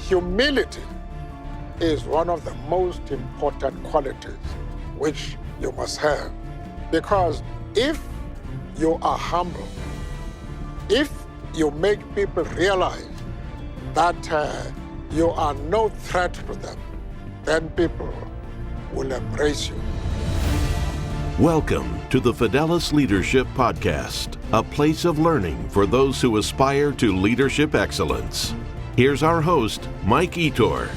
humility is one of the most important qualities which you must have. Because if you are humble, if you make people realize that you are no threat to them, then people will embrace you. Welcome to the Fidelis Leadership Podcast, a place of learning for those who aspire to leadership excellence. Here's our host, Mike Etor.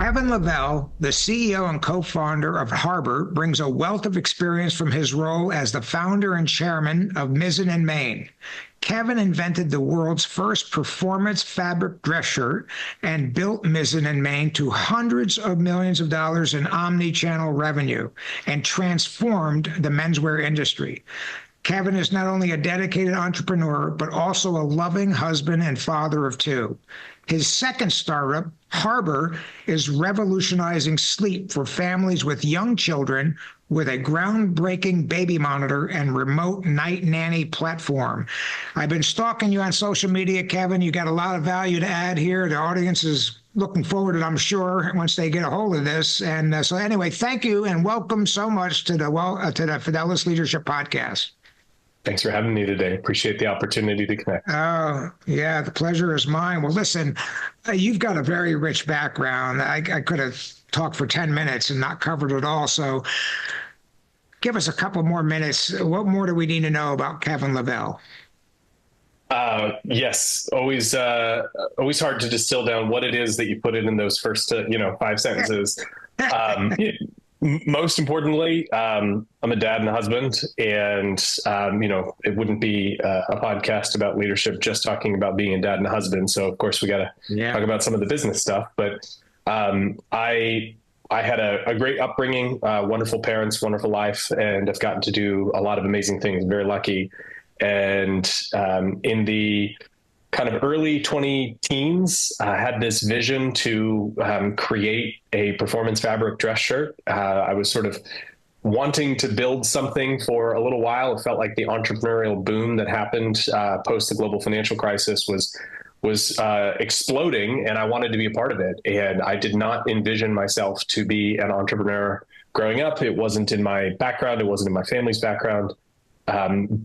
Lavelle, the CEO and co-founder of Harbor, brings a wealth of experience from his role as the founder and chairman of Mizzen+Main. Kevin invented the world's first performance fabric dress shirt and built Mizzen+Main to hundreds of millions of dollars in omnichannel revenue and transformed the menswear industry. Kevin is not only a dedicated entrepreneur, but also a loving husband and father of two. His second startup, Harbor, is revolutionizing sleep for families with young children with a groundbreaking baby monitor and remote night nanny platform. I've been stalking you on social media, Kevin. You got a lot of value to add here. The audience is looking forward to it, I'm sure, once they get a hold of this. And so anyway, thank you and welcome so much to the Fidelis Leadership Podcast. Thanks for having me today. Appreciate the opportunity to connect. Oh, yeah, the pleasure is mine. Well, listen, you've got a very rich background. I could have talked for 10 minutes and not covered it all. So give us a couple more minutes. What more do we need to know about Kevin Lavelle? Yes, always hard to distill down what it is that you put in those first, 5 sentences. Most importantly, I'm a dad and a husband, and, it wouldn't be a podcast about leadership just talking about being a dad and a husband. So, of course, we got to talk about some of the business stuff. But I had a great upbringing, wonderful parents, wonderful life, and I've gotten to do a lot of amazing things. Very lucky. And in the kind of early 20-teens, I had this vision to create a performance fabric dress shirt. I was sort of wanting to build something for a little while. It felt like the entrepreneurial boom that happened post the global financial crisis was exploding, and I wanted to be a part of it. And I did not envision myself to be an entrepreneur growing up. It wasn't in my background. It wasn't in my family's background.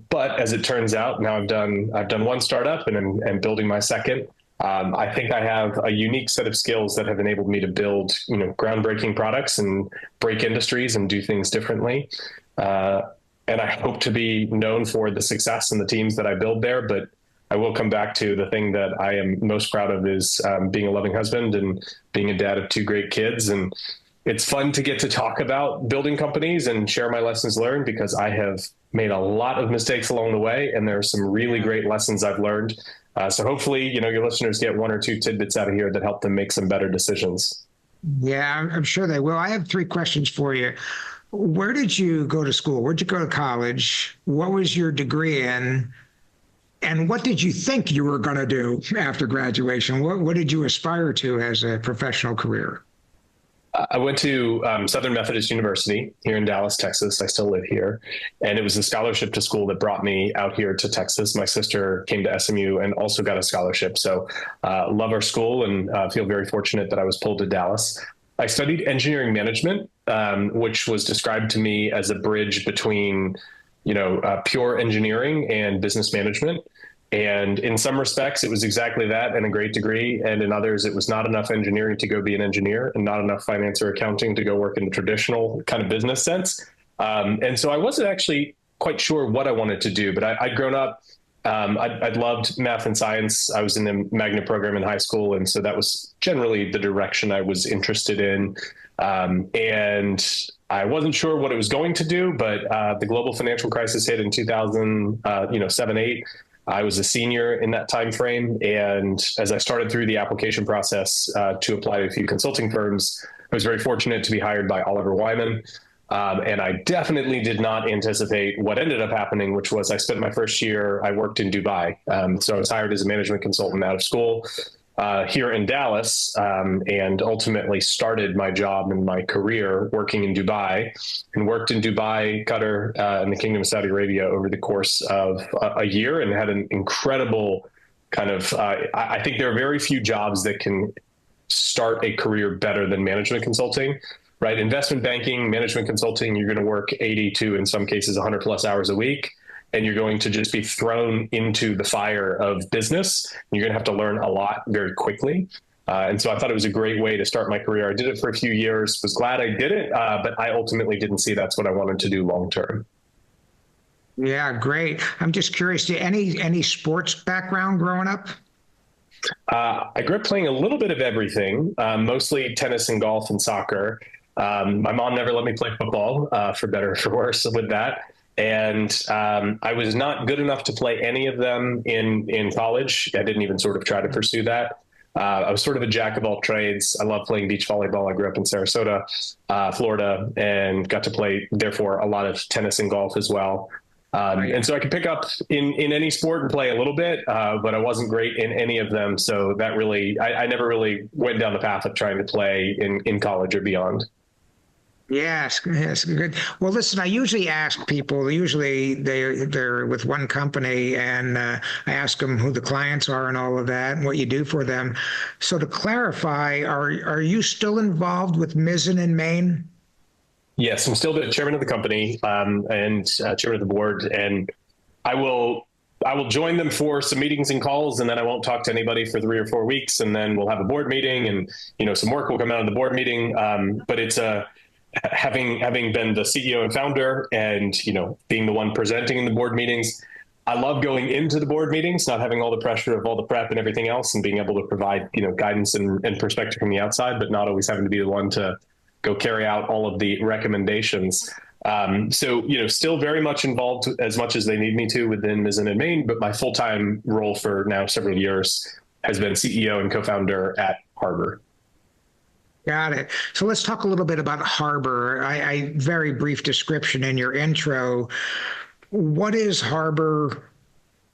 But as it turns out, now I've done one startup and I'm building my second. I think I have a unique set of skills that have enabled me to build, groundbreaking products and break industries and do things differently. And I hope to be known for the success and the teams that I build there. But I will come back to the thing that I am most proud of is being a loving husband and being a dad of 2 great kids. And it's fun to get to talk about building companies and share my lessons learned, because I have made a lot of mistakes along the way, and there are some really great lessons I've learned. So hopefully, your listeners get 1 or 2 tidbits out of here that help them make some better decisions. Yeah, I'm sure they will. I have 3 questions for you. Where did you go to school? Where'd you go to college? What was your degree in? And what did you think you were going to do after graduation? What did you aspire to as a professional career? I went to Southern Methodist University here in Dallas, Texas. I still live here. And it was a scholarship to school that brought me out here to Texas. My sister came to SMU and also got a scholarship. So love our school and feel very fortunate that I was pulled to Dallas. I studied engineering management, which was described to me as a bridge between, pure engineering and business management. And in some respects, it was exactly that and a great degree. And in others, it was not enough engineering to go be an engineer and not enough finance or accounting to go work in the traditional kind of business sense. And so I wasn't actually quite sure what I wanted to do, but I'd grown up. I'd loved math and science. I was in the magnet program in high school. And so that was generally the direction I was interested in. And I wasn't sure what it was going to do, but the global financial crisis hit in 2007, 8. I was a senior in that time frame, and as I started through the application process to apply to a few consulting firms, I was very fortunate to be hired by Oliver Wyman. And I definitely did not anticipate what ended up happening, which was I spent my first year, I worked in Dubai. So I was hired as a management consultant out of school here in Dallas, and ultimately started my job and my career working in Dubai, and worked in Dubai, Qatar, and the Kingdom of Saudi Arabia over the course of a year, and had an incredible kind of, I think there are very few jobs that can start a career better than management consulting, right? Investment banking, management consulting, you're going to work 80 to, in some cases, 100 plus hours a week. And you're going to just be thrown into the fire of business. You're going to have to learn a lot very quickly. And so I thought it was a great way to start my career. I did it for a few years, was glad I did it, but I ultimately didn't see that's what I wanted to do long term. Yeah, great. I'm just curious, any sports background growing up? I grew up playing a little bit of everything, mostly tennis and golf and soccer. My mom never let me play football, for better or for worse with that. And I was not good enough to play any of them in college. I didn't even sort of try to pursue that. I was sort of a jack of all trades. I love playing beach volleyball. I grew up in Sarasota, Florida, and got to play, therefore, a lot of tennis and golf as well. And so I could pick up in any sport and play a little bit, but I wasn't great in any of them. So that really, I never really went down the path of trying to play in college or beyond. Yes, good. Well, listen, I usually ask people, usually they're with one company, and I ask them who the clients are and all of that and what you do for them. So to clarify, are you still involved with Mizzen+Main? Yes, I'm still the chairman of the company, and chairman of the board, and I will join them for some meetings and calls, and then I won't talk to anybody for 3 or 4 weeks, and then we'll have a board meeting, and some work will come out of the board meeting. But it's having been the CEO and founder, and being the one presenting in the board meetings, I love going into the board meetings, not having all the pressure of all the prep and everything else, and being able to provide guidance and perspective from the outside, but not always having to be the one to go carry out all of the recommendations. So still very much involved as much as they need me to within Mizzen+Main, but my full-time role for now several years has been CEO and co-founder at Harbor. Got it. So let's talk a little bit about Harbor. I very brief description in your intro. What is Harbor?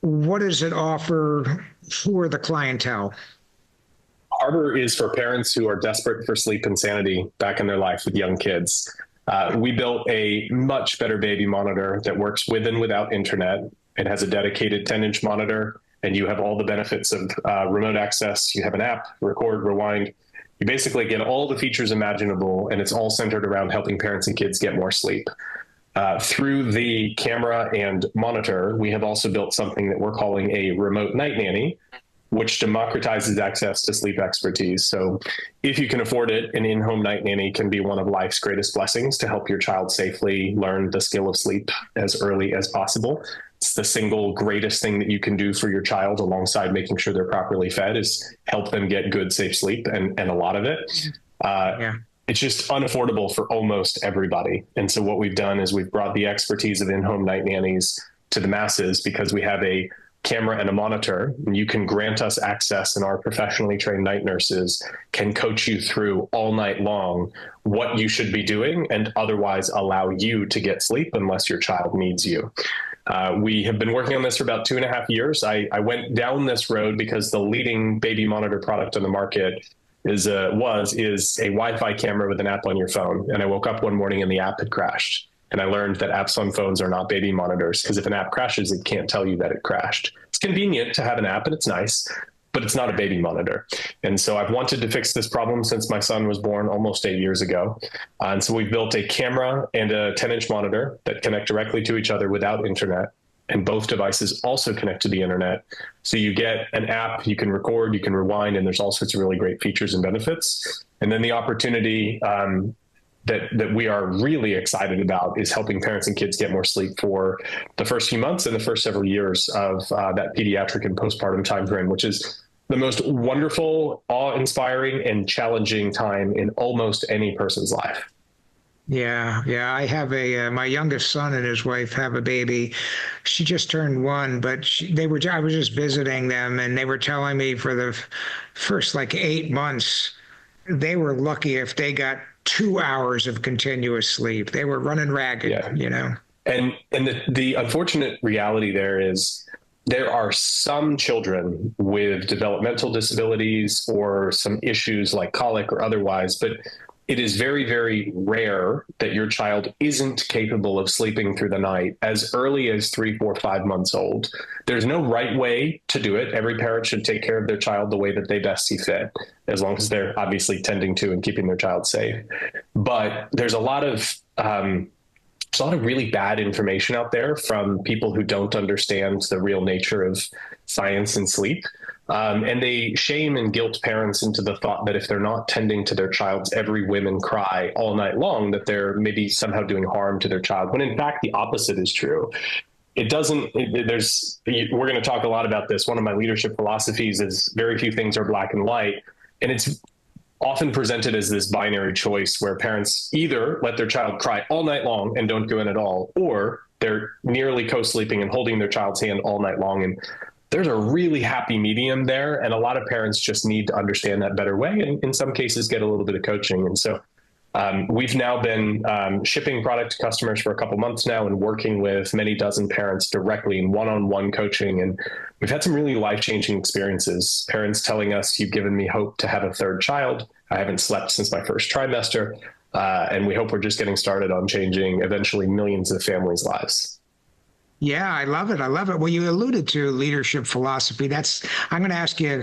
What does it offer for the clientele? Harbor is for parents who are desperate for sleep and sanity back in their life with young kids. We built a much better baby monitor that works with and without internet. It has a dedicated 10-inch monitor, and you have all the benefits of remote access. You have an app, record, rewind. You basically get all the features imaginable, and it's all centered around helping parents and kids get more sleep. Through the camera and monitor, we have also built something that we're calling a Remote Night Nanny, which democratizes access to sleep expertise. So if you can afford it, an in-home night nanny can be one of life's greatest blessings to help your child safely learn the skill of sleep as early as possible. It's the single greatest thing that you can do for your child, alongside making sure they're properly fed, is help them get good, safe sleep, and a lot of it. It's just unaffordable for almost everybody. And so what we've done is we've brought the expertise of in-home night nannies to the masses, because we have a camera and a monitor, and you can grant us access, and our professionally trained night nurses can coach you through all night long what you should be doing, and otherwise allow you to get sleep unless your child needs you. We have been working on this for about 2.5 years. I went down this road because the leading baby monitor product on the market is a Wi-Fi camera with an app on your phone. And I woke up one morning and the app had crashed. And I learned that apps on phones are not baby monitors, because if an app crashes, it can't tell you that it crashed. It's convenient to have an app, and it's nice, but it's not a baby monitor. And so I've wanted to fix this problem since my son was born almost 8 years ago. And so we've built a camera and a 10-inch monitor that connect directly to each other without internet. And both devices also connect to the internet. So you get an app, you can record, you can rewind, and there's all sorts of really great features and benefits. And then the opportunity that we are really excited about is helping parents and kids get more sleep for the first few months and the first several years of that pediatric and postpartum timeframe, which is the most wonderful, awe-inspiring, and challenging time in almost any person's life. Yeah. I have my youngest son and his wife have a baby. She just turned 1, but I was just visiting them, and they were telling me for the first 8 months, they were lucky if they got 2 hours of continuous sleep. They were running ragged, And the unfortunate reality there is there are some children with developmental disabilities or some issues like colic or otherwise, but it is very, very rare that your child isn't capable of sleeping through the night as early as 3, 4, 5 months old. There's no right way to do it. Every parent should take care of their child the way that they best see fit, as long as they're obviously tending to and keeping their child safe. But there's a lot of really bad information out there from people who don't understand the real nature of science and sleep. And they shame and guilt parents into the thought that if they're not tending to their child's every whim and cry all night long, that they're maybe somehow doing harm to their child, when in fact the opposite is true. We're going to talk a lot about this. One of my leadership philosophies is very few things are black and white. And it's often presented as this binary choice where parents either let their child cry all night long and don't go in at all, or they're nearly co-sleeping and holding their child's hand all night long. And there's a really happy medium there. And a lot of parents just need to understand that better way. And in some cases, get a little bit of coaching. And so we've now been shipping product to customers for a couple months now and working with many dozen parents directly in one-on-one coaching. And we've had some really life-changing experiences. Parents telling us, "You've given me hope to have a third child. I haven't slept since my first trimester." And we hope we're just getting started on changing eventually millions of families' lives. Yeah, I love it. I love it. Well, you alluded to leadership philosophy. I'm going to ask you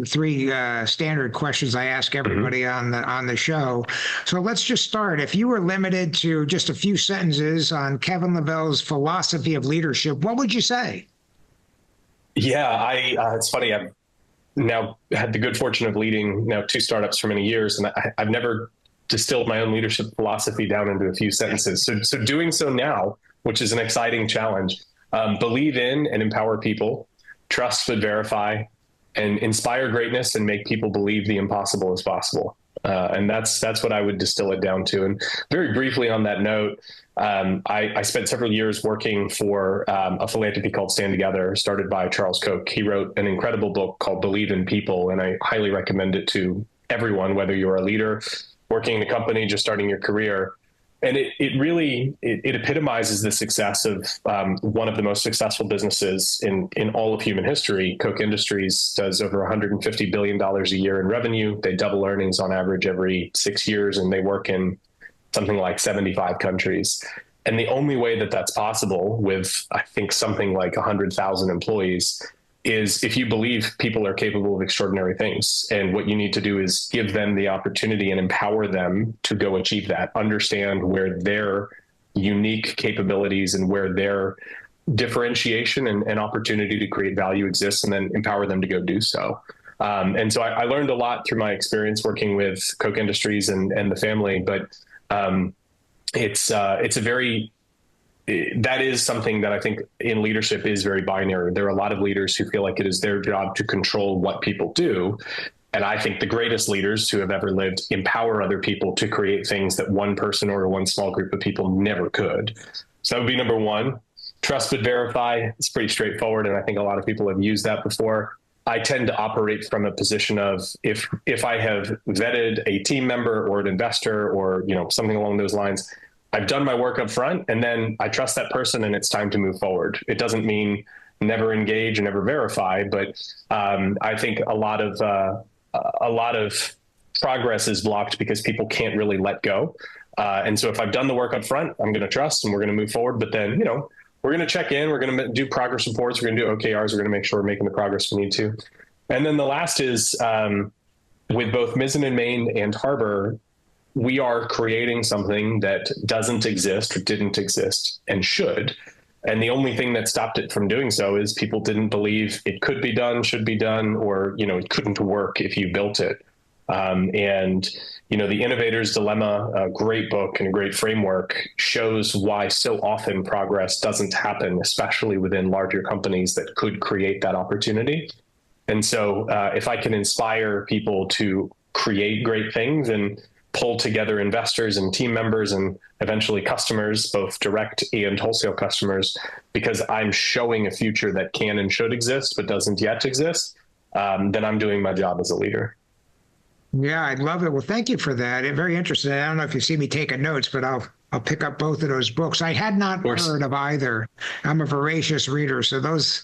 three standard questions I ask everybody on the show. So let's just start. If you were limited to just a few sentences on Kevin Lavelle's philosophy of leadership, what would you say? Yeah, it's funny. I've now had the good fortune of leading now 2 startups for many years, and I've never distilled my own leadership philosophy down into a few sentences. So doing so now, which is an exciting challenge. Believe in and empower people, trust but verify, and inspire greatness and make people believe the impossible is possible. And that's what I would distill it down to. And very briefly on that note, I spent several years working for a philanthropy called Stand Together, started by Charles Koch. He wrote an incredible book called Believe in People, and I highly recommend it to everyone, whether you're a leader, working in a company, just starting your career. And it really epitomizes the success of one of the most successful businesses in all of human history. Koch Industries does over $150 billion a year in revenue. They double earnings on average every 6 years, and they work in something like 75 countries. And the only way that that's possible with, I think, something like 100,000 employees is if you believe people are capable of extraordinary things. And what you need to do is give them the opportunity and empower them to go achieve that, understand where their unique capabilities and where their differentiation and opportunity to create value exists, and then empower them to go do so. And so I learned a lot through my experience working with Koch Industries and the family, but that is something that I think in leadership is very binary. There are a lot of leaders who feel like it is their job to control what people do. And I think the greatest leaders who have ever lived empower other people to create things that one person or one small group of people never could. So that would be number one. Trust but verify. It's pretty straightforward, and I think a lot of people have used that before. I tend to operate from a position of if I have vetted a team member or an investor or something along those lines, I've done my work up front, and then I trust that person and it's time to move forward. It doesn't mean never engage and never verify, but I think a lot of progress is blocked because people can't really let go. And so if I've done the work up front, I'm going to trust and we're going to move forward. But then, we're going to check in, we're going to do progress reports, we're going to do OKRs, we're going to make sure we're making the progress we need to. And then the last is with both Mizzen+Main and Harbor, we are creating something that doesn't exist or didn't exist and should. And the only thing that stopped it from doing so is people didn't believe it could be done, should be done, or, it couldn't work if you built it. The Innovator's Dilemma, a great book and a great framework, shows why so often progress doesn't happen, especially within larger companies that could create that opportunity. And so if I can inspire people to create great things and pull together investors and team members and eventually customers, both direct and wholesale customers, because I'm showing a future that can and should exist, but doesn't yet exist, then I'm doing my job as a leader. Yeah, I love it. Well, thank you for that. Very interesting. I don't know if you see me taking notes, but I'll pick up both of those books. I had not heard of either. I'm a voracious reader, so those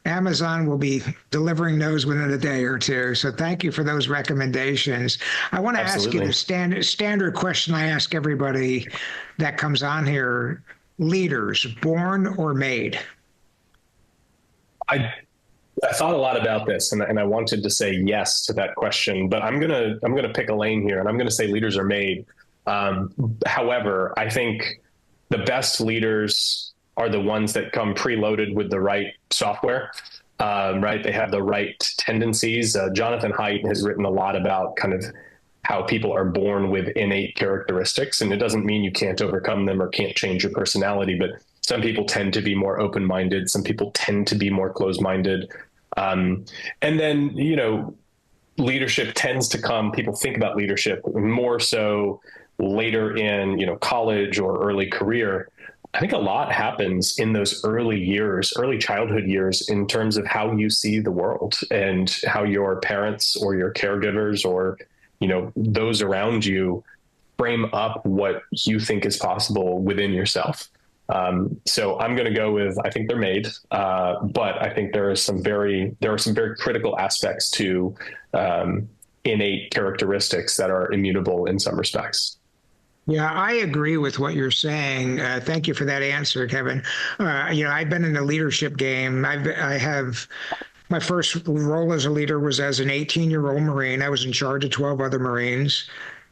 Amazon will be delivering those within a day or two. So thank you for those recommendations. I want to ask you the standard question I ask everybody that comes on here: leaders, born or made? I thought a lot about this, and I wanted to say yes to that question, but I'm gonna pick a lane here, and I'm gonna say leaders are made. However, I think the best leaders are the ones that come preloaded with the right software, right? They have the right tendencies. Jonathan Haidt has written a lot about kind of how people are born with innate characteristics, and it doesn't mean you can't overcome them or can't change your personality, but some people tend to be more open-minded. Some people tend to be more closed-minded. And then, leadership tends to come, people think about leadership more so later in, college or early career. I think a lot happens in those early years, early childhood years, in terms of how you see the world and how your parents or your caregivers or, those around you frame up what you think is possible within yourself. So I'm going to go with, I think they're made, but I think there are some very critical aspects to innate characteristics that are immutable in some respects. Yeah, I agree with what you're saying. Thank you for that answer, Kevin. I've been in the leadership game. I have my first role as a leader was as an 18-year-old Marine. I was in charge of 12 other Marines.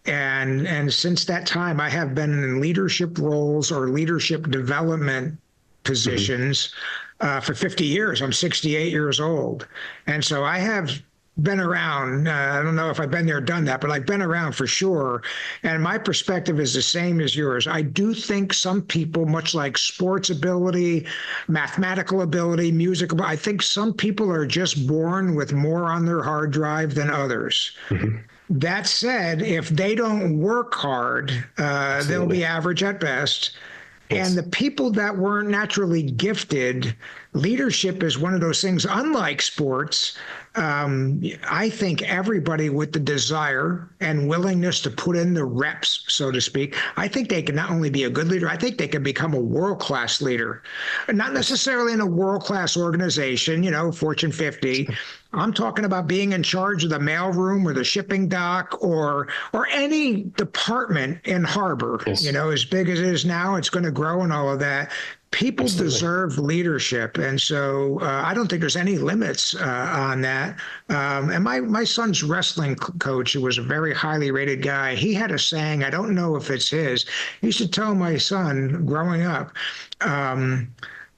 And since that time, I have been in leadership roles or leadership development positions for 50 years. I'm 68 years old. And so I have been around. I don't know if I've been there, done that, but I've been around for sure. And my perspective is the same as yours. I do think some people, much like sports ability, mathematical ability, musical, I think some people are just born with more on their hard drive than others. That said, if they don't work hard, they'll be average at best. Yes. And the people that weren't naturally gifted, leadership is one of those things, unlike sports. I think everybody with the desire and willingness to put in the reps, so to speak, I think they can not only be a good leader, I think they can become a world-class leader. Not necessarily in a world-class organization, Fortune 50. I'm talking about being in charge of the mailroom or the shipping dock or any department in harbor. Yes. As big as it is now, it's going to grow and all of that. People deserve leadership. And so I don't think there's any limits on that. And my son's wrestling coach, who was a very highly rated guy, he had a saying, I don't know if it's his. He used to tell my son growing up,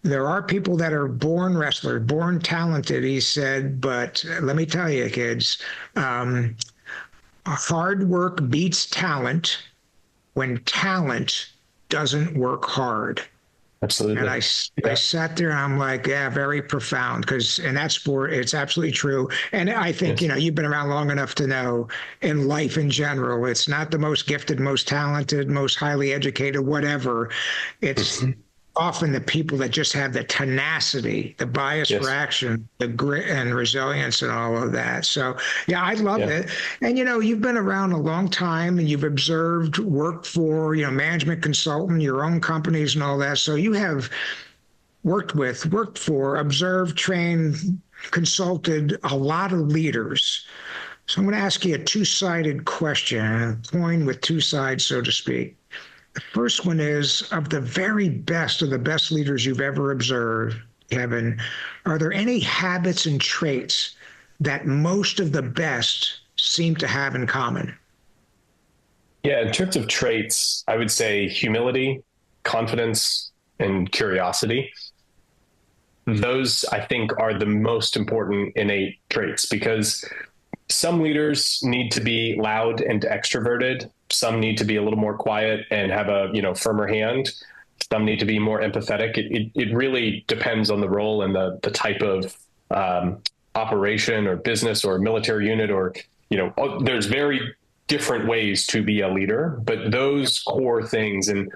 there are people that are born wrestlers, born talented, he said, but let me tell you, kids, hard work beats talent when talent doesn't work hard. Absolutely. And I sat there and I'm like, yeah, very profound, because in that sport, it's absolutely true. And I think, you've been around long enough to know in life in general, it's not the most gifted, most talented, most highly educated, whatever. It's often the people that just have the tenacity, the bias for action, the grit and resilience and all of that. So, yeah, I love it. And, you've been around a long time and you've observed, worked for, management consultant, your own companies and all that. So you have worked for, observed, trained, consulted a lot of leaders. So I'm going to ask you a two-sided question, a coin with two sides, so to speak. The first one is, of the very best of the best leaders you've ever observed, Kevin, are there any habits and traits that most of the best seem to have in common? Yeah, in terms of traits, I would say humility, confidence, and curiosity. Those, I think, are the most important innate traits, because some leaders need to be loud and extroverted. Some need to be a little more quiet and have a, firmer hand. Some need to be more empathetic. It really depends on the role and the type of operation or business or military unit, or, there's very different ways to be a leader, but those core things and,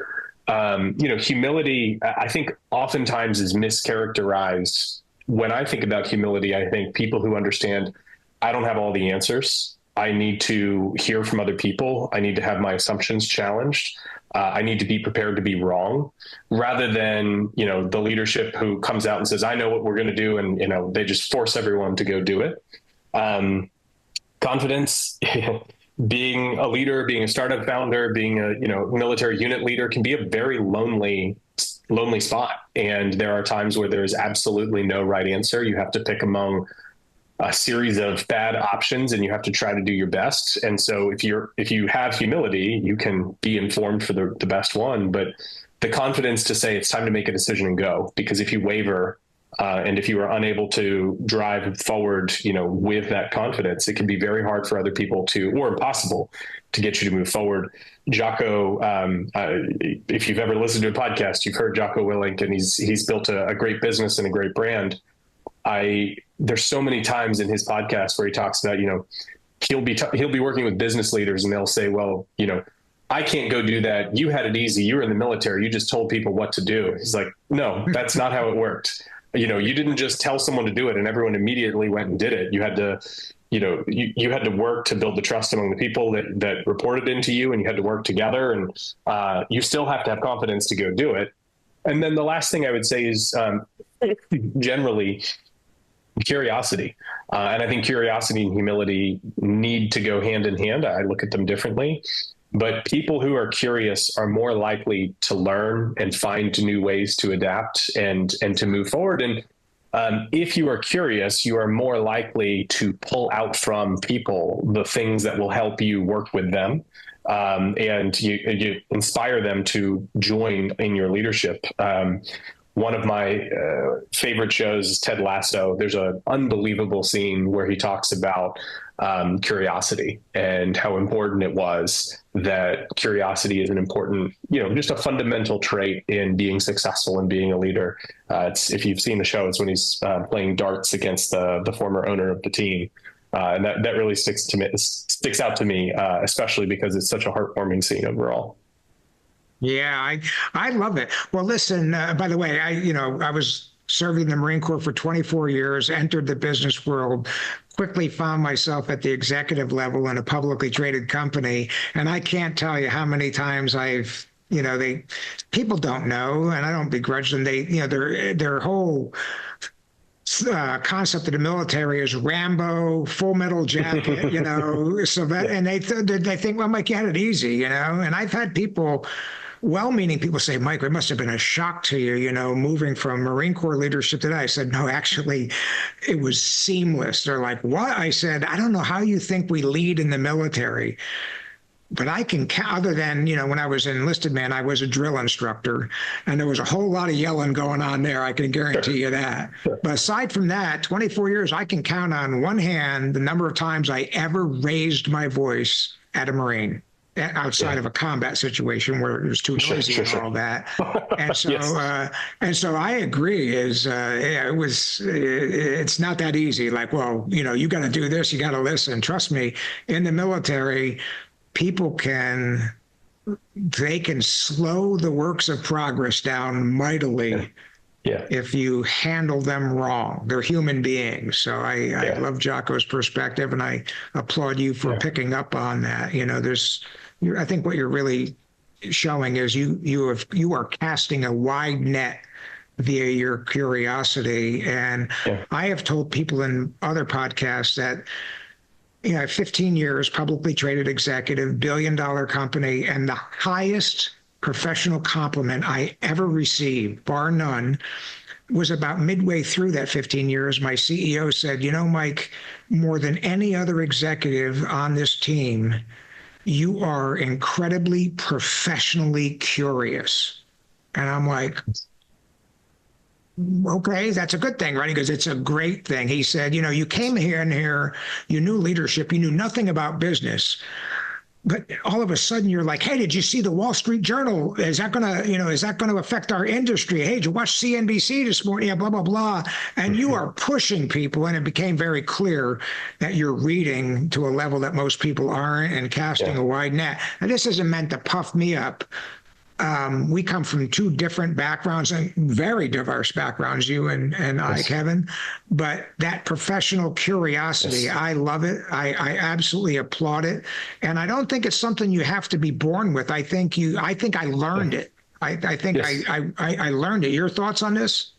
humility, I think oftentimes is mischaracterized. When I think about humility, I think people who understand I don't have all the answers. I need to hear from other people. I need to have my assumptions challenged. I need to be prepared to be wrong, rather than, the leadership who comes out and says, I know what we're going to do. And, they just force everyone to go do it. Confidence, being a leader, being a startup founder, being a, military unit leader can be a very lonely spot. And there are times where there's absolutely no right answer. You have to pick among a series of bad options, and you have to try to do your best. And so if you have humility, you can be informed for the best one, but the confidence to say it's time to make a decision and go, because if you waver, and if you are unable to drive forward, with that confidence, it can be very hard for other people or impossible to get you to move forward. Jocko, if you've ever listened to a podcast, you've heard Jocko Willink, and he's built a great business and a great brand. There's so many times in his podcast where he talks about, he'll be working with business leaders, and they'll say, well, I can't go do that. You had it easy. You were in the military. You just told people what to do. He's like, no, that's not how it worked. You didn't just tell someone to do it and everyone immediately went and did it. You had to, you had to work to build the trust among the people that reported into you, and you had to work together, and you still have to have confidence to go do it. And then the last thing I would say is generally curiosity. And I think curiosity and humility need to go hand in hand. I look at them differently. But people who are curious are more likely to learn and find new ways to adapt and to move forward. And if you are curious, you are more likely to pull out from people the things that will help you work with them. And you inspire them to join in your leadership. One of my favorite shows is Ted Lasso. There's an unbelievable scene where he talks about curiosity and how important it was that curiosity is an important, just a fundamental trait in being successful and being a leader. If you've seen the show, it's when he's playing darts against the former owner of the team. And that really sticks out to me, especially because it's such a heartwarming scene overall. Yeah, I love it. Well, listen, by the way, I was serving the Marine Corps for 24 years, entered the business world, quickly found myself at the executive level in a publicly traded company. And I can't tell you how many times people don't know, and I don't begrudge them. Their whole concept of the military is Rambo, Full Metal Jacket, so that, and they think, well, Mike, you had it easy, and I've had people, well-meaning people say, Mike, it must have been a shock to you, moving from Marine Corps leadership to that. I said, no, actually, it was seamless. They're like, what? I said, I don't know how you think we lead in the military, but I can count, other than, when I was an enlisted man, I was a drill instructor, and there was a whole lot of yelling going on there. I can guarantee you that. But aside from that, 24 years, I can count on one hand the number of times I ever raised my voice at a Marine, outside of a combat situation where it was too noisy and all that. And so, yes. And so I agree it's not that easy. Like, well, you got to do this, you got to listen. Trust me, in the military, people can slow the works of progress down mightily. Yeah. If you handle them wrong. They're human beings. So I love Jocko's perspective, and I applaud you for picking up on that. I think what you're really showing is you are casting a wide net via your curiosity. And I have told people in other podcasts that 15 years, publicly traded executive, billion-dollar company, and the highest professional compliment I ever received, bar none, was about midway through that 15 years. My CEO said, Mike, more than any other executive on this team, you are incredibly professionally curious. And I'm like, okay, that's a good thing, right? He goes, it's a great thing. He said, you came here and you knew leadership, you knew nothing about business. But all of a sudden you're like, hey, did you see the Wall Street Journal? Is that going to affect our industry? Hey, did you watch CNBC this morning? Yeah, blah, blah, blah. And you are pushing people. And it became very clear that you're reading to a level that most people aren't and casting a wide net. And this isn't meant to puff me up. we come from two different backgrounds and very diverse backgrounds, you and I, Kevin. But that professional curiosity, I love it. I absolutely applaud it. And I don't think it's something you have to be born with. I think I learned it. I think I learned it. Your thoughts on this?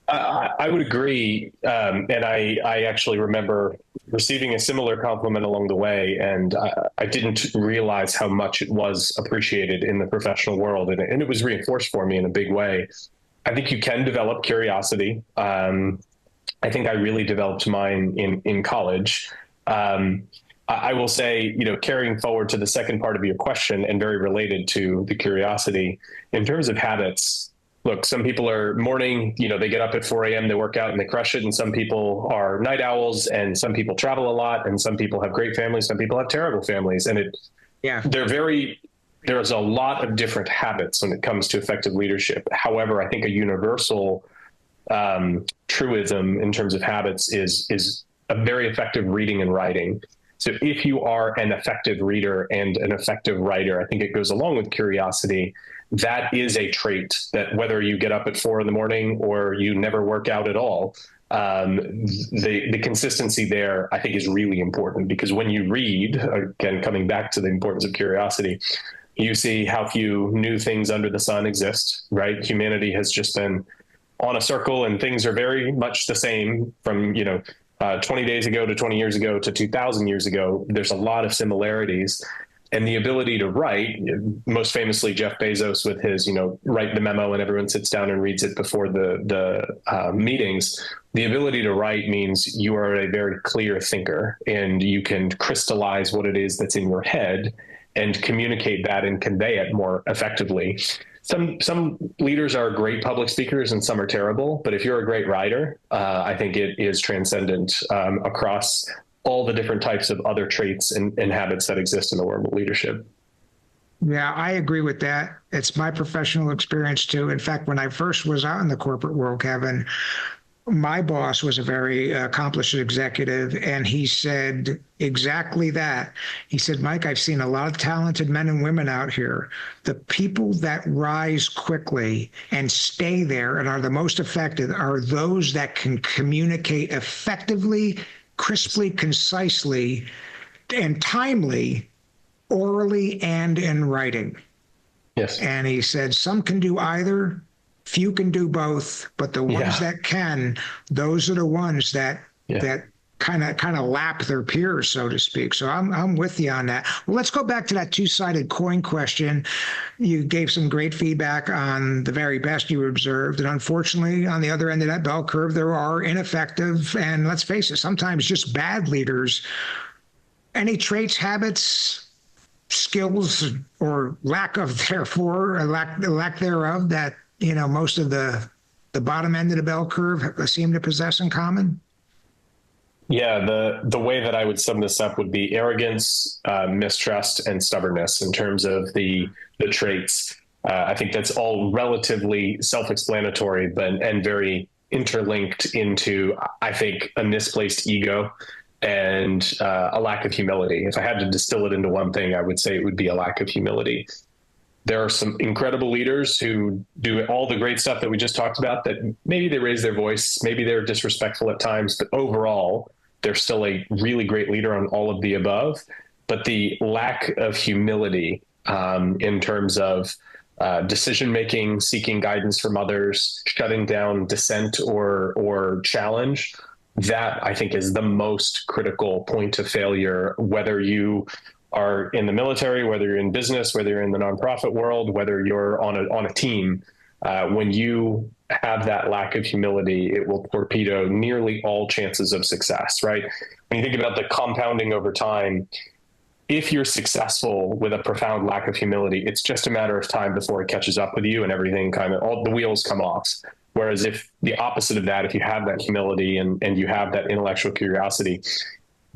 I would agree. And I actually remember receiving a similar compliment along the way. And I didn't realize how much it was appreciated in the professional world. And it was reinforced for me in a big way. I think you can develop curiosity. I think I really developed mine in college. I will say, carrying forward to the second part of your question and very related to the curiosity, in terms of habits, look, some people are morning, they get up at 4 a.m., they work out and they crush it. And some people are night owls, and some people travel a lot, and some people have great families. Some people have terrible families. And there's a lot of different habits when it comes to effective leadership. However, I think a universal truism in terms of habits is a very effective reading and writing. So if you are an effective reader and an effective writer, I think it goes along with curiosity. That is a trait that whether you get up at 4 a.m. or you never work out at all, the consistency there, I think, is really important, because when you read, again, coming back to the importance of curiosity, you see how few new things under the sun exist, right? Humanity has just been on a circle, and things are very much the same from, 20 days ago to 20 years ago to 2,000 years ago. There's a lot of similarities. And the ability to write, most famously Jeff Bezos with his, write the memo and everyone sits down and reads it before the meetings. The ability to write means you are a very clear thinker, and you can crystallize what it is that's in your head and communicate that and convey it more effectively. Some leaders are great public speakers and some are terrible, but if you're a great writer, I think it is transcendent across all the different types of other traits and habits that exist in the world of leadership. Yeah, I agree with that. It's my professional experience too. In fact, when I first was out in the corporate world, Kevin, my boss was a very accomplished executive, and he said exactly that. He said, Mike, I've seen a lot of talented men and women out here. The people that rise quickly and stay there and are the most effective are those that can communicate effectively, crisply, concisely, and timely, orally and in writing. Yes. And he said, some can do either. Few can do both, but the ones that can, those are the ones that kind of lap their peers, so to speak. So I'm with you on that. Well, let's go back to that two-sided coin question. You gave some great feedback on the very best you observed, and unfortunately, on the other end of that bell curve, there are ineffective and, let's face it, sometimes just bad leaders. Any traits, habits, skills, or lack thereof that most of the bottom end of the bell curve seem to possess in common? Yeah, the way that I would sum this up would be arrogance, mistrust, and stubbornness in terms of the traits. I think that's all relatively self-explanatory, and very interlinked into, I think, a misplaced ego and a lack of humility. If I had to distill it into one thing, I would say it would be a lack of humility. There are some incredible leaders who do all the great stuff that we just talked about, that maybe they raise their voice, maybe they're disrespectful at times, but overall, they're still a really great leader on all of the above. But the lack of humility in terms of decision-making, seeking guidance from others, shutting down dissent or challenge, that I think is the most critical point of failure, whether you are in the military, whether you're in business, whether you're in the nonprofit world, whether you're on a team. When you have that lack of humility, it will torpedo nearly all chances of success, right? When you think about the compounding over time, if you're successful with a profound lack of humility, it's just a matter of time before it catches up with you and everything all the wheels come off. Whereas if the opposite of that, if you have that humility and you have that intellectual curiosity,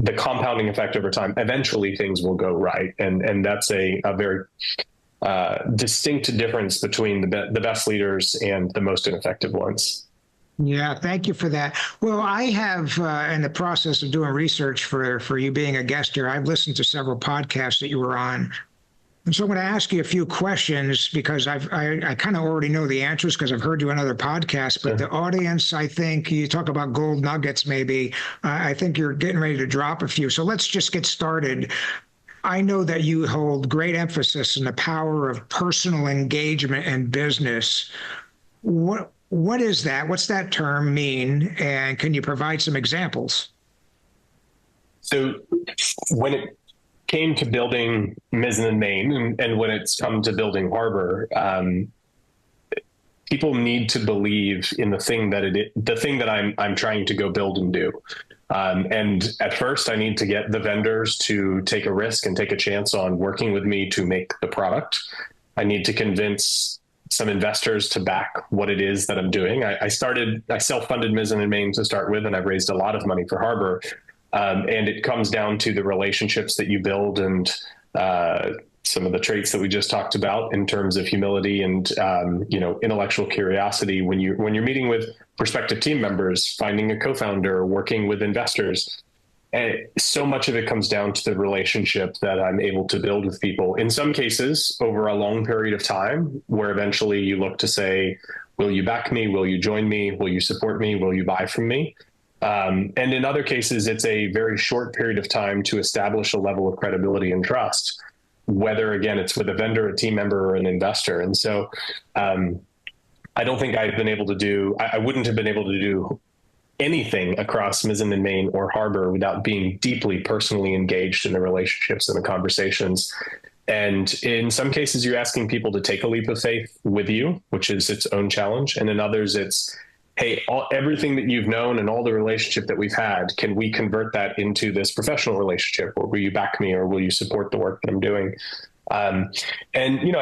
the compounding effect over time, eventually things will go right. And that's a very distinct difference between the best leaders and the most ineffective ones. Yeah, thank you for that. Well, I have, in the process of doing research for you being a guest here, I've listened to several podcasts that you were on. And so I'm going to ask you a few questions because I kind of already know the answers because I've heard you on other podcasts, but the audience, I think you talk about gold nuggets, maybe. I think you're getting ready to drop a few. So let's just get started. I know that you hold great emphasis in the power of personal engagement in business. What is that? What's that term mean? And can you provide some examples? So when it came to building Mizzen+Main and when it's come to building Harbor, people need to believe in the thing that I'm trying to go build and do. And at first I need to get the vendors to take a risk and take a chance on working with me to make the product. I need to convince some investors to back what it is that I'm doing. I self-funded Mizzen+Main to start with, and I've raised a lot of money for Harbor. And it comes down to the relationships that you build and some of the traits that we just talked about in terms of humility and intellectual curiosity when you're meeting with prospective team members, finding a co-founder, working with investors. And so much of it comes down to the relationship that I'm able to build with people. In some cases, over a long period of time, where eventually you look to say, will you back me? Will you join me? Will you support me? Will you buy from me? And in other cases, it's a very short period of time to establish a level of credibility and trust, whether, again, it's with a vendor, a team member, or an investor. And so I don't think I wouldn't have been able to do anything across Mizzen+Main or Harbor without being deeply personally engaged in the relationships and the conversations. And in some cases, you're asking people to take a leap of faith with you, which is its own challenge. And in others, it's, hey, everything that you've known and all the relationship that we've had, can we convert that into this professional relationship? Or will you back me, or will you support the work that I'm doing? I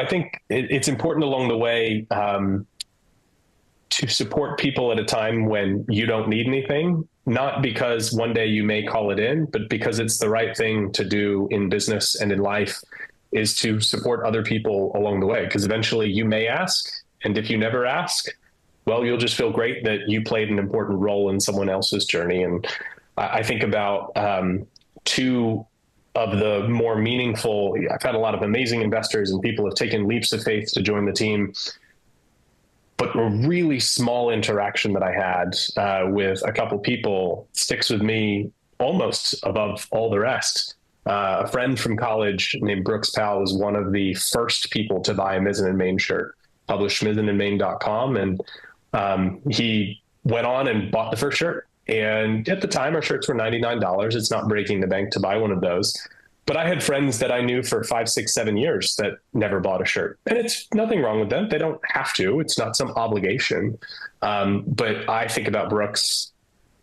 think it's important along the way to support people at a time when you don't need anything, not because one day you may call it in, but because it's the right thing to do in business and in life, is to support other people along the way. Because eventually you may ask, and if you never ask, well, you'll just feel great that you played an important role in someone else's journey. And I think about two of the more meaningful, I've had a lot of amazing investors and people have taken leaps of faith to join the team. But a really small interaction that I had with a couple people sticks with me almost above all the rest. A friend from college named Brooks Powell was one of the first people to buy a Mizzen+Main shirt, published mizzenandmain.com. And he went on and bought the first shirt. And at the time, our shirts were $99. It's not breaking the bank to buy one of those. But I had friends that I knew for 5, 6, 7 years that never bought a shirt. And it's nothing wrong with them. They don't have to. It's not some obligation. But I think about Brooks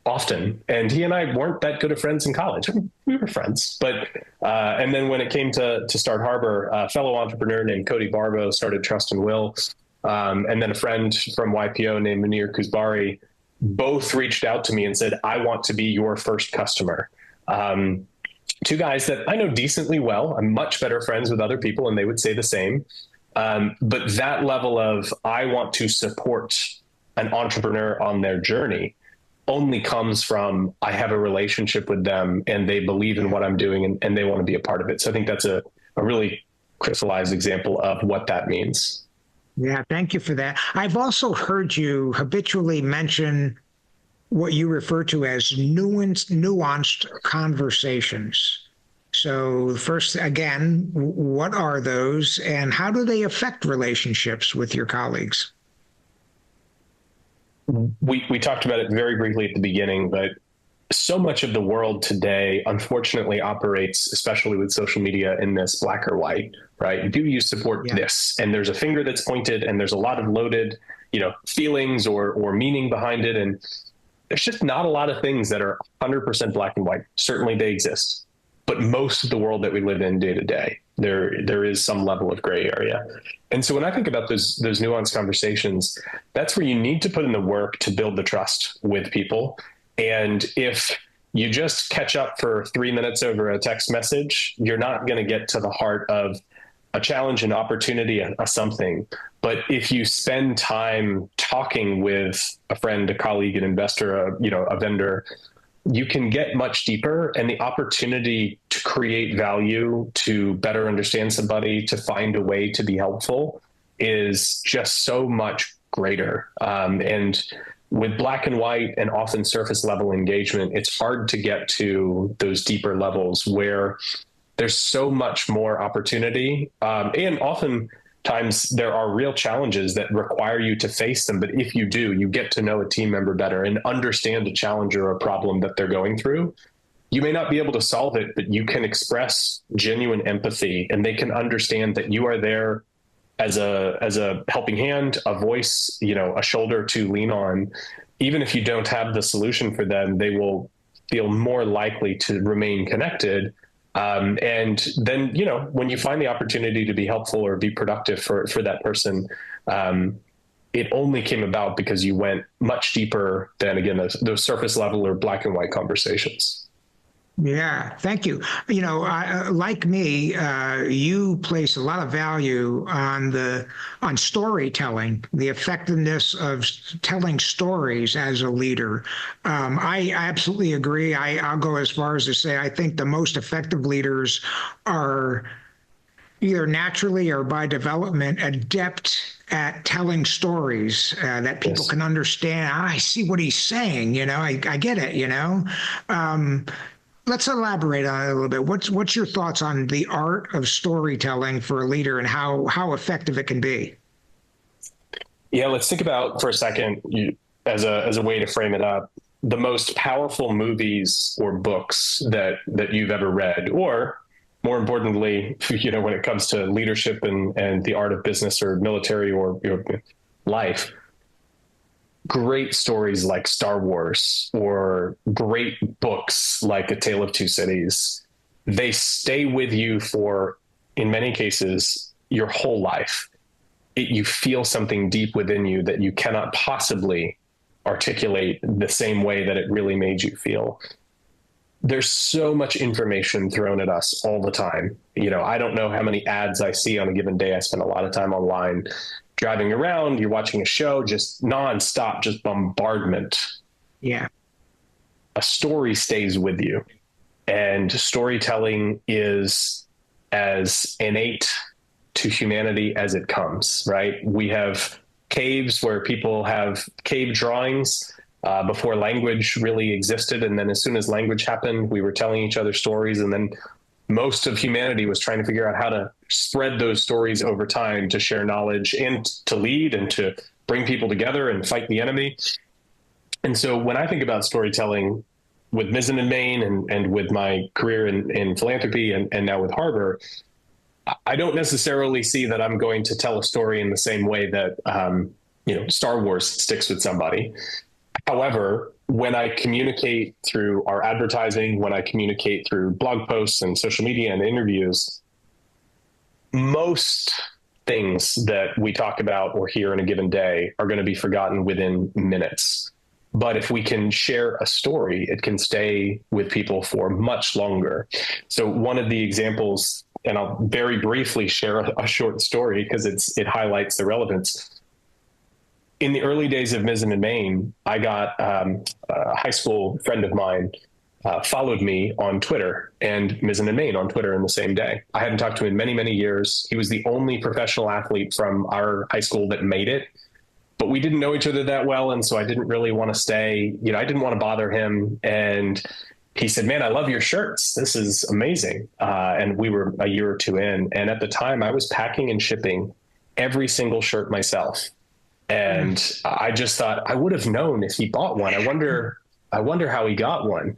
often. And he and I weren't that good of friends in college. I mean, we were friends. But and then when it came to start Harbor, a fellow entrepreneur named Cody Barbo started Trust and Will. And then a friend from YPO named Munir Kuzbari both reached out to me and said, I want to be your first customer. Two guys that I know decently well. I'm much better friends with other people, and they would say the same. But that level of, I want to support an entrepreneur on their journey only comes from, I have a relationship with them and they believe in what I'm doing and they want to be a part of it. So I think that's a really crystallized example of what that means. Yeah, thank you for that. I've also heard you habitually mention what you refer to as nuanced conversations. So first, again, what are those and how do they affect relationships with your colleagues? We talked about it very briefly at the beginning, but so much of the world today, unfortunately, operates, especially with social media, in this black or white, right? Do you support this? And there's a finger that's pointed and there's a lot of loaded, feelings or meaning behind it. And there's just not a lot of things that are 100% black and white. Certainly they exist, but most of the world that we live in day to day, there is some level of gray area. And so when I think about those nuanced conversations, that's where you need to put in the work to build the trust with people. And if you just catch up for 3 minutes over a text message, you're not going to get to the heart of a challenge, an opportunity, a something. But if you spend time talking with a friend, a colleague, an investor, a vendor, you can get much deeper, and the opportunity to create value, to better understand somebody, to find a way to be helpful is just so much greater. And with black and white and often surface level engagement, it's hard to get to those deeper levels where there's so much more opportunity. And oftentimes there are real challenges that require you to face them. But if you do, you get to know a team member better and understand a challenge or a problem that they're going through. You may not be able to solve it, but you can express genuine empathy, and they can understand that you are there as a helping hand, a voice, a shoulder to lean on. Even if you don't have the solution for them, they will feel more likely to remain connected. And then, when you find the opportunity to be helpful or be productive for that person, it only came about because you went much deeper than, again, those surface level or black and white conversations. Yeah, thank you. Like me, you place a lot of value on storytelling, the effectiveness of telling stories as a leader. I absolutely agree. I'll go as far as to say I think the most effective leaders are either naturally or by development adept at telling stories that people can understand. I see what he's saying. I get it. Let's elaborate on it a little bit. What's your thoughts on the art of storytelling for a leader and how effective it can be? Yeah, let's think about for a second, as a way to frame it up, the most powerful movies or books that you've ever read, or more importantly, when it comes to leadership and the art of business or military or life. Great stories like Star Wars or great books like A Tale of Two Cities, they stay with you for, in many cases, your whole life. You feel something deep within you that you cannot possibly articulate the same way that it really made you feel. There's so much information thrown at us all the time. I don't know how many ads I see on a given day. I spend a lot of time online. Driving around, you're watching a show, just nonstop, just bombardment. Yeah. A story stays with you. And storytelling is as innate to humanity as it comes, right? We have caves where people have cave drawings before language really existed. And then as soon as language happened, we were telling each other stories. And then most of humanity was trying to figure out how to spread those stories over time to share knowledge and to lead and to bring people together and fight the enemy. And so when I think about storytelling with Mizzen+Main and with my career in philanthropy and now with Harbor, I don't necessarily see that I'm going to tell a story in the same way that, Star Wars sticks with somebody. However, when I communicate through our advertising, when I communicate through blog posts and social media and interviews, most things that we talk about or hear in a given day are going to be forgotten within minutes. But if we can share a story, it can stay with people for much longer. So one of the examples, and I'll very briefly share a short story because it highlights the relevance. In the early days of Mizzen+Main, I got a high school friend of mine followed me on Twitter and Mizzen+Main on Twitter in the same day. I hadn't talked to him in many, many years. He was the only professional athlete from our high school that made it, but we didn't know each other that well. And so I didn't really want to stay, I didn't want to bother him. And he said, "Man, I love your shirts. This is amazing." And we were a year or two in. And at the time I was packing and shipping every single shirt myself. And I just thought I would have known if he bought one. I wonder how he got one.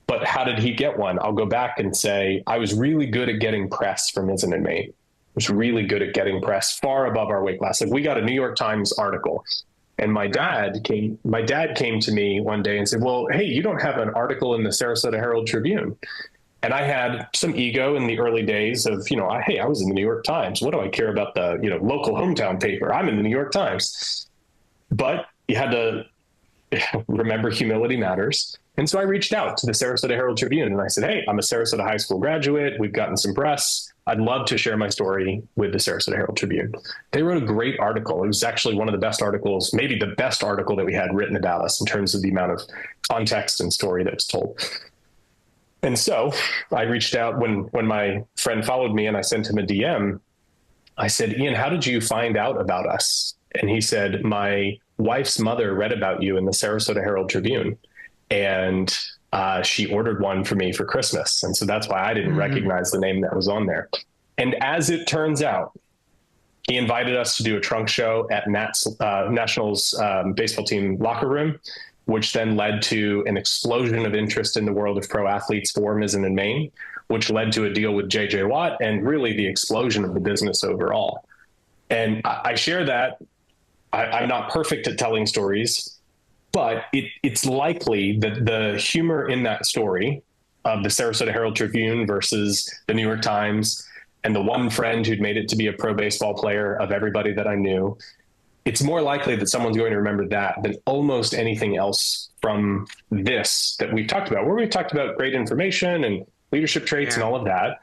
But how did he get one? I'll go back and say, I was really good at getting press for Mizzen+Main. I was really good at getting press far above our weight class. Like we got a New York Times article, and my dad came to me one day and said, "Well, hey, you don't have an article in the Sarasota Herald Tribune." And I had some ego in the early days of, hey, I was in the New York Times. What do I care about the, local hometown paper? I'm in the New York Times. But you had to remember humility matters. And so I reached out to the Sarasota Herald Tribune and I said, hey, I'm a Sarasota High School graduate. We've gotten some press. I'd love to share my story with the Sarasota Herald Tribune. They wrote a great article. It was actually one of the best articles, maybe the best article that we had written about us in terms of the amount of context and story that was told. And so I reached out when my friend followed me and I sent him a DM. I said, Ian, how did you find out about us? And he said, my wife's mother read about you in the Sarasota Herald Tribune, and she ordered one for me for Christmas. And so that's why I didn't recognize the name that was on there. And as it turns out, he invited us to do a trunk show at Nationals baseball team locker room, which then led to an explosion of interest in the world of pro athletes for Mizzen+Main, which led to a deal with JJ Watt and really the explosion of the business overall. And I share that. I'm not perfect at telling stories, but it's likely that the humor in that story of the Sarasota Herald Tribune versus the New York Times and the one friend who'd made it to be a pro baseball player of everybody that I knew, it's more likely that someone's going to remember that than almost anything else from this that we've talked about, where we've talked about great information and leadership traits and all of that.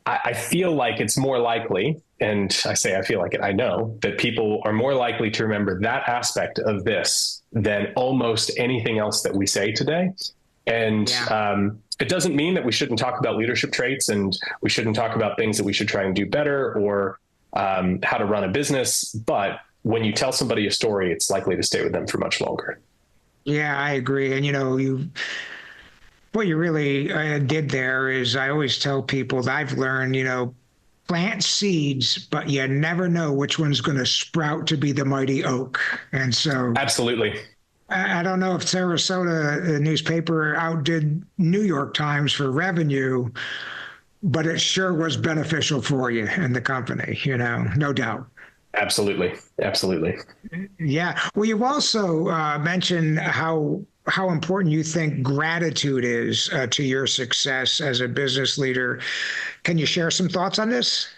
I feel like it's more likely, and I say I feel like it, I know that people are more likely to remember that aspect of this than almost anything else that we say today. And it doesn't mean that we shouldn't talk about leadership traits and we shouldn't talk about things that we should try and do better or how to run a business. But when you tell somebody a story, it's likely to stay with them for much longer. Yeah, I agree. And, what you really did there is I always tell people that I've learned, plant seeds, but you never know which one's going to sprout to be the mighty oak. And so absolutely. I don't know if Sarasota, the newspaper, outdid New York Times for revenue, but it sure was beneficial for you and the company, no doubt. Absolutely. Absolutely. Yeah. Well, you've also mentioned how important you think gratitude is to your success as a business leader. Can you share some thoughts on this?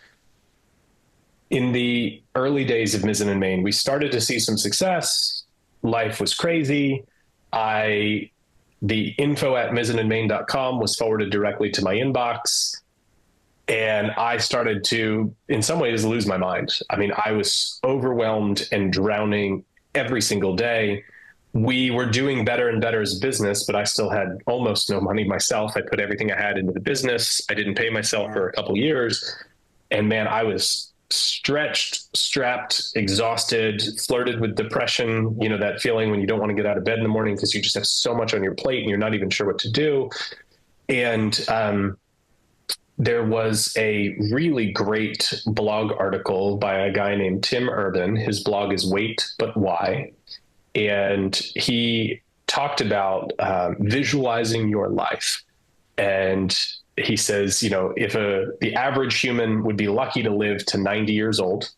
In the early days of Mizzen+Main, we started to see some success. Life was crazy. The info at mizzenandmain.com was forwarded directly to my inbox. And I started to, in some ways, lose my mind. I mean, I was overwhelmed and drowning every single day. We were doing better and better as a business, but I still had almost no money myself. I put everything I had into the business. I didn't pay myself for a couple of years. And man, I was stretched, strapped, exhausted, flirted with depression, that feeling when you don't want to get out of bed in the morning because you just have so much on your plate and you're not even sure what to do. And there was a really great blog article by a guy named Tim Urban. His blog is Wait, But Why? And he talked about visualizing your life. And he says, if the average human would be lucky to live to 90 years old,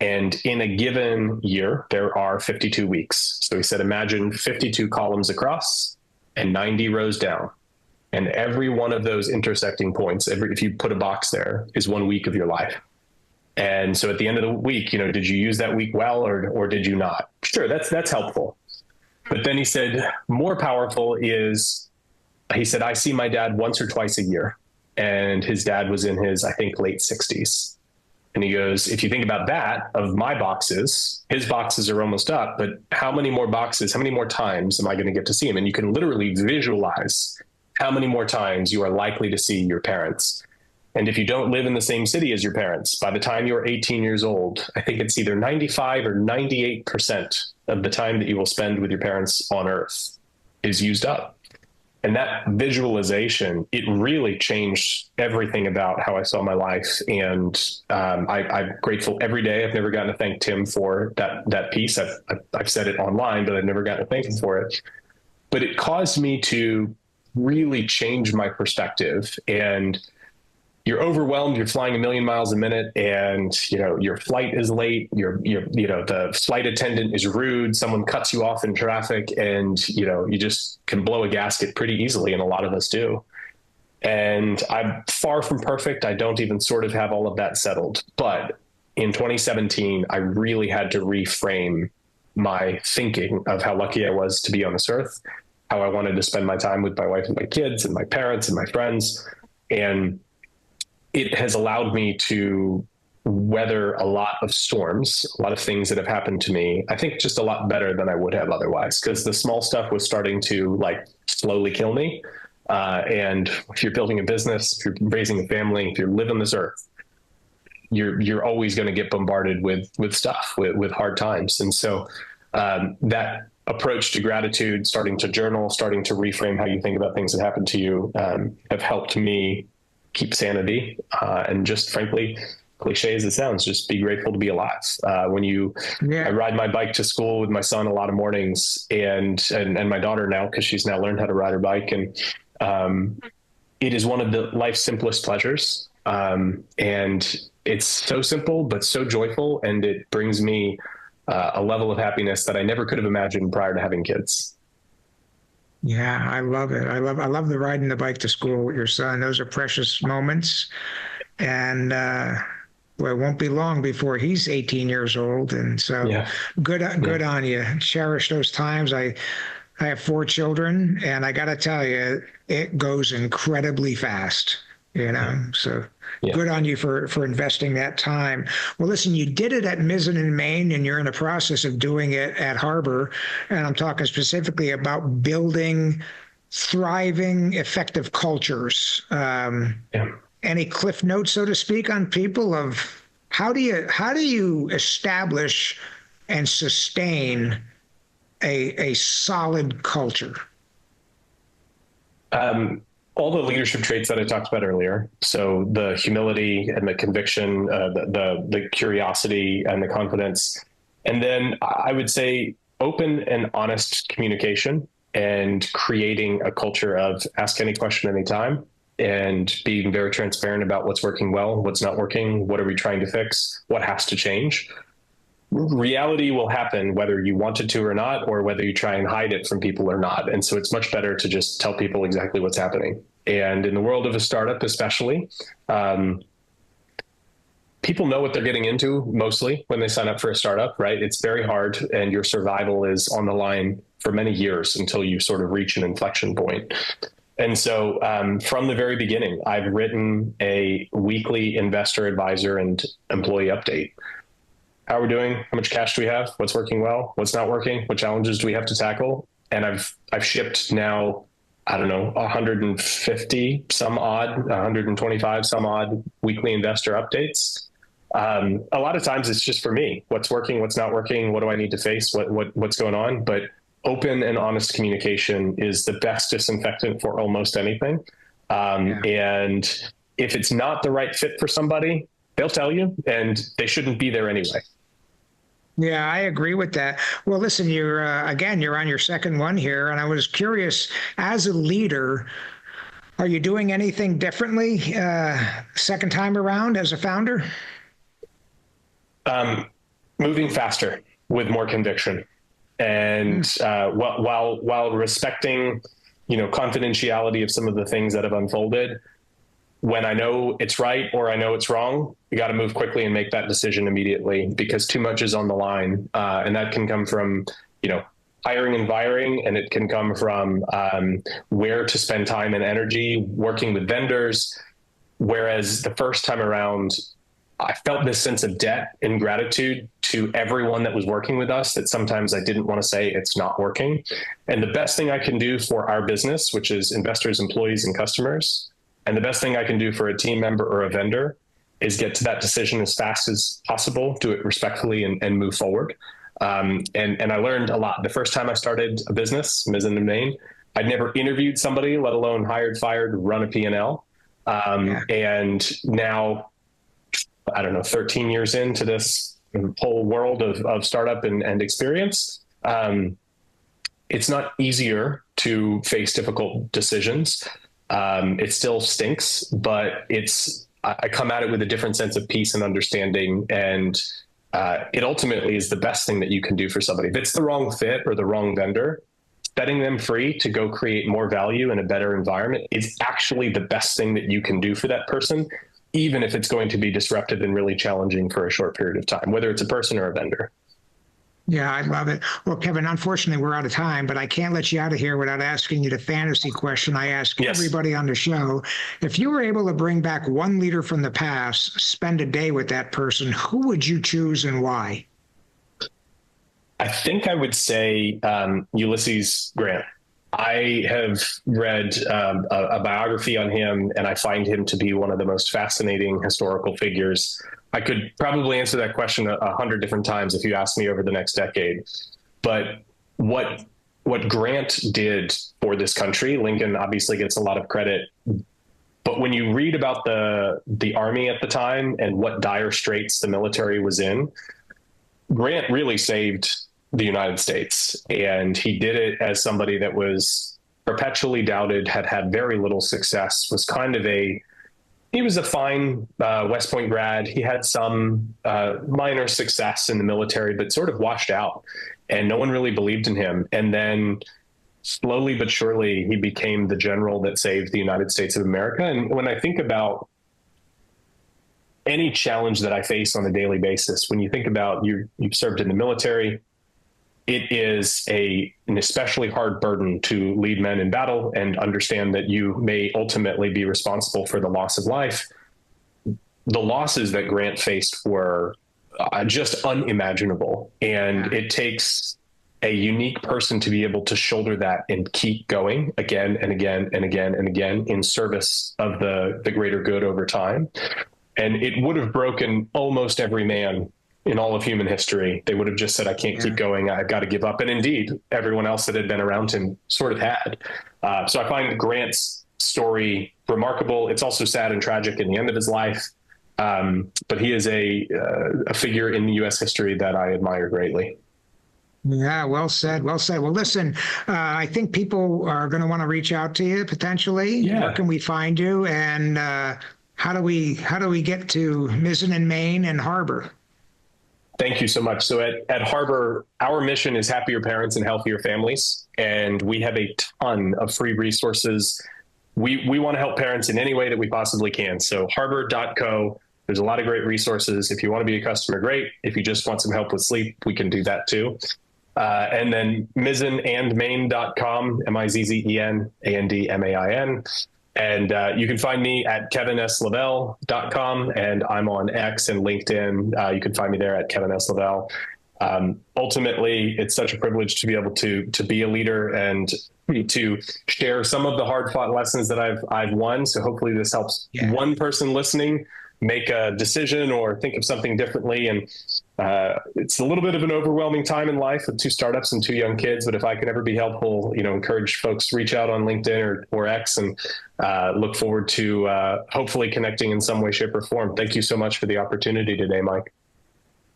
and in a given year, there are 52 weeks. So he said, imagine 52 columns across and 90 rows down. And every one of those intersecting points, if you put a box there, is 1 week of your life. And so at the end of the week, did you use that week well or did you not? Sure, that's helpful. But then he said, more powerful is, he said, I see my dad once or twice a year. And his dad was in his, I think, late 60s. And he goes, if you think about that, of my boxes, his boxes are almost up, but how many more boxes, how many more times am I going to get to see him? And you can literally visualize how many more times you are likely to see your parents. And if you don't live in the same city as your parents, by the time you're 18 years old, I think it's either 95 or 98% of the time that you will spend with your parents on Earth is used up. And that visualization, it really changed everything about how I saw my life. And I'm grateful every day. I've never gotten to thank Tim for that piece. I've said it online, but I've never gotten to thank him for it. But it caused me to really change my perspective. And you're overwhelmed, you're flying 1,000,000 miles a minute, and your flight is late, the flight attendant is rude, someone cuts you off in traffic, and you just can blow a gasket pretty easily, and a lot of us do. And I'm far from perfect. I don't even sort of have all of that settled. But in 2017, I really had to reframe my thinking of how lucky I was to be on this earth. how I wanted to spend my time with my wife and my kids and my parents and my friends. And it has allowed me to weather a lot of storms, a lot of things that have happened to me, I think just a lot better than I would have otherwise, because the small stuff was starting to like slowly kill me. And if you're building a business, if you're raising a family, if you live on this earth, you're always going to get bombarded with stuff, with hard times. And so that approach to gratitude, starting to journal, starting to reframe how you think about things that happened to you, have helped me keep sanity, and just frankly, cliche as it sounds, just be grateful to be alive. I ride my bike to school with my son a lot of mornings, and my daughter now, because she's now learned how to ride her bike. And it is one of the life's simplest pleasures. And it's so simple, but so joyful. And it brings me a level of happiness that I never could have imagined prior to having kids. Yeah, I love it. I love the riding the bike to school with your son. Those are precious moments. And, well, it won't be long before he's 18 years old. And so good on you. Cherish those times. I have 4 children, and I got to tell you, it goes incredibly fast, so good on you for investing that time. Well, listen, you did it at Mizzen+Main, and you're in the process of doing it at Harbor. And I'm talking specifically about building thriving, effective cultures. Any cliff notes, so to speak, on people of how do you establish and sustain a solid culture? All the leadership traits that I talked about earlier. So the humility and the conviction, the curiosity and the confidence. And then I would say open and honest communication, and creating a culture of ask any question anytime, and being very transparent about what's working well, what's not working, what are we trying to fix, what has to change. Reality will happen whether you want it to or not, or whether you try and hide it from people or not. And so it's much better to just tell people exactly what's happening. And in the world of a startup, especially, people know what they're getting into mostly when they sign up for a startup, right? It's very hard, and your survival is on the line for many years until you sort of reach an inflection point. And so from the very beginning, I've written a weekly investor, advisor, and employee update. How are we doing? How much cash do we have? What's working well? What's not working? What challenges do we have to tackle? And I've shipped now, I don't know, 150 some odd, 125 some odd weekly investor updates. A lot of times it's just for me. What's working? What's not working? What do I need to face? What's going on? But open and honest communication is the best disinfectant for almost anything. And if it's not the right fit for somebody, they'll tell you, and they shouldn't be there anyway. Yeah, I agree with that. Well, listen, you're on your second one here, and I was curious, as a leader, are you doing anything differently second time around as a founder? Moving faster with more conviction. And while respecting, confidentiality of some of the things that have unfolded, when I know it's right or I know it's wrong, you got to move quickly and make that decision immediately, because too much is on the line. And that can come from, hiring and firing, and it can come from where to spend time and energy working with vendors. Whereas the first time around, I felt this sense of debt and gratitude to everyone that was working with us that sometimes I didn't want to say it's not working. And the best thing I can do for our business, which is investors, employees, and customers, and the best thing I can do for a team member or a vendor, is get to that decision as fast as possible, do it respectfully, and move forward. And I learned a lot. The first time I started a business, Mizzen+Main, I'd never interviewed somebody, let alone hired, fired, run a P&L. And now, I don't know, 13 years into this whole world of startup and experience, it's not easier to face difficult decisions. It still stinks, but I come at it with a different sense of peace and understanding. And it ultimately is the best thing that you can do for somebody. If it's the wrong fit or the wrong vendor, setting them free to go create more value in a better environment is actually the best thing that you can do for that person, even if it's going to be disruptive and really challenging for a short period of time, whether it's a person or a vendor. Yeah, I love it. Well, Kevin, unfortunately, we're out of time, but I can't let you out of here without asking you the fantasy question I ask everybody on the show. If you were able to bring back one leader from the past, spend a day with that person, who would you choose and why? I think I would say Ulysses Grant. I have read a biography on him, and I find him to be one of the most fascinating historical figures. I could probably answer that question 100 different times if you asked me over the next decade. But what Grant did for this country, Lincoln obviously gets a lot of credit. But when you read about the Army at the time and what dire straits the military was in, Grant really saved the United States. And he did it as somebody that was perpetually doubted, had very little success, he was a fine West Point grad. He had some minor success in the military, but sort of washed out, and no one really believed in him. And then slowly but surely, he became the general that saved the United States of America. And when I think about any challenge that I face on a daily basis, when you think about you've served in the military, it is an especially hard burden to lead men in battle and understand that you may ultimately be responsible for the loss of life. The losses that Grant faced were just unimaginable. And it takes a unique person to be able to shoulder that and keep going again and again and again and again in service of the greater good over time. And it would have broken almost every man in all of human history. They would have just said, I can't keep going. I've got to give up. And indeed, everyone else that had been around him sort of had. So I find Grant's story remarkable. It's also sad and tragic in the end of his life. But he is a figure in U.S. history that I admire greatly. Yeah, well said. Well said. Well, listen, I think people are going to want to reach out to you potentially. Yeah. Where can we find you? And how do we get to Mizzen+Main and Harbor? Thank you so much. So at Harbor, our mission is happier parents and healthier families. And we have a ton of free resources. We want to help parents in any way that we possibly can. So harbor.co, there's a lot of great resources. If you want to be a customer, great. If you just want some help with sleep, we can do that too. And then mizzenandmain.com, MIZZENANDMAIN. And you can find me at kevinslavelle.com, and I'm on X and LinkedIn. You can find me there at Kevin S. Lavelle. Ultimately, it's such a privilege to be able to be a leader and to share some of the hard-fought lessons that I've won. So hopefully this helps one person listening make a decision or think of something differently. And it's a little bit of an overwhelming time in life with 2 startups and 2 young kids. But if I can ever be helpful, encourage folks to reach out on LinkedIn or X, and look forward to hopefully connecting in some way, shape, or form. Thank you so much for the opportunity today, Mike.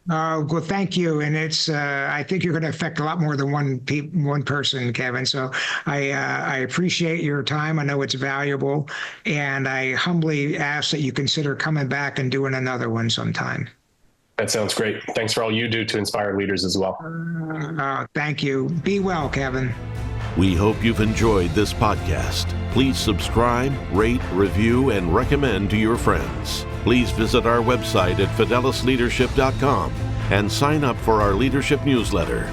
Well, thank you. And it's, I think you're going to affect a lot more than one person, Kevin. So I appreciate your time. I know it's valuable. And I humbly ask that you consider coming back and doing another one sometime. That sounds great. Thanks for all you do to inspire leaders as well. Thank you. Be well, Kevin. We hope you've enjoyed this podcast. Please subscribe, rate, review, and recommend to your friends. Please visit our website at fidelisleadership.com and sign up for our leadership newsletter.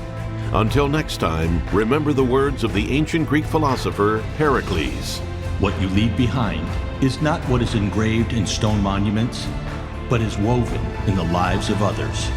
Until next time, remember the words of the ancient Greek philosopher Pericles. What you leave behind is not what is engraved in stone monuments, but is woven in the lives of others.